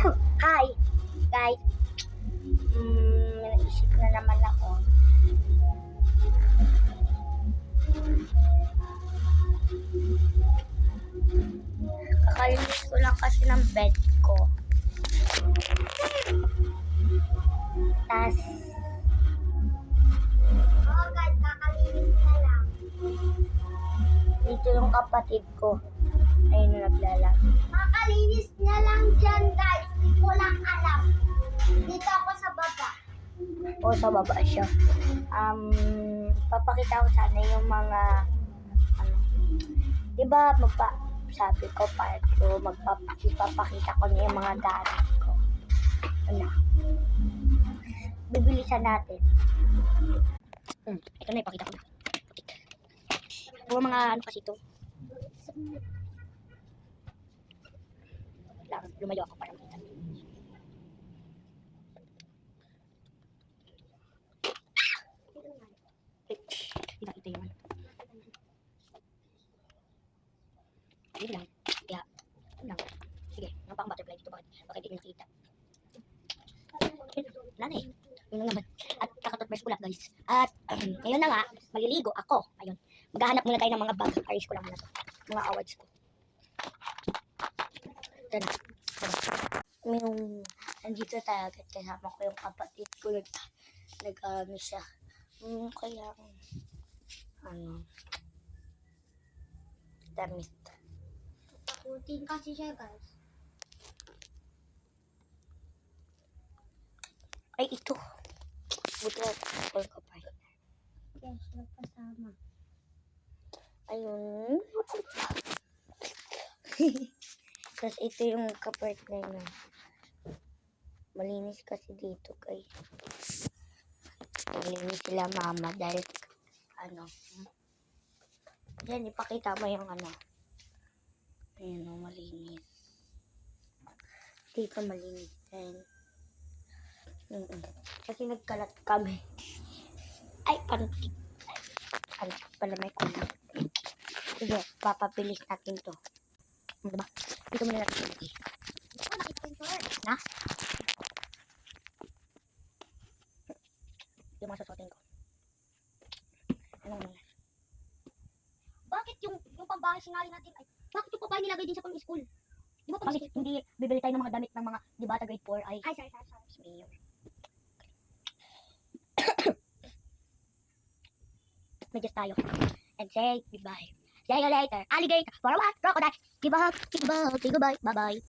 Hi, guys. Naisip na naman ako. Kakalinis ko lang kasi ng bed ko. Tas, guys, kakalinis na lang. Dito yung kapatid ko. Ayun na naglalaro. Kakalinis niya lang dyan, guys. Hindi ko lang alam. Dito ako sa baba. O, sa baba siya. Papakita ko sana yung mga, diba, sabi ko, part ko, ipapakita ko niya yung mga gamit ko. Ano? Bibilisan natin. Ito na, ipakita ko na. Puro mga ano kasi ito. Lang, lumayo ako para makita. Ito yun. Ayun lang. Kaya, yun lang. Sige, yung pang butterfly dito. Bakit hindi nakita? Wala na eh. Yun lang naman. At kakatutbrush ko lang, guys. At, ngayon na nga, maliligo ako. Ayun. Maghahanap muna tayo ng mga bag. Ayos ko lang muna to. Mga awards ko. Ito na. Yung, nandito tayo agad. Kasama ko yung kapatid ko. Nag-ano siya. Kaya, damit. Takutin kasi siya, guys. Ay, ito. Buto ko pa. Yes, nagpasama. Ayun. Tapos ito yung kapartner na. Malinis kasi dito, guys. Malinis sila mama dahil yan, ipakita mo yung ayun o, malinis. Dito malinis din. Kasi nagkalat kami. Ay, pantik. Pantik pala, may kulang. Sige, papabilis natin to. Diba? Dito muna natin lagi. Ako nakipintor. Na? Yung mga susutin ko. Ano muna? Bakit yung pambahay sinali natin ay bakit yung pambahay nilagay din sa pang-school? Di ba Kasi hindi bibili tayo ng mga damit ng mga, di ba, grade 4 ay. Ay, sorry. Mayor. Medyas tayo. And say goodbye. See you later. Alligator. For a while. Crocodile. Give a hug. Give a hug. Say goodbye. Bye-bye.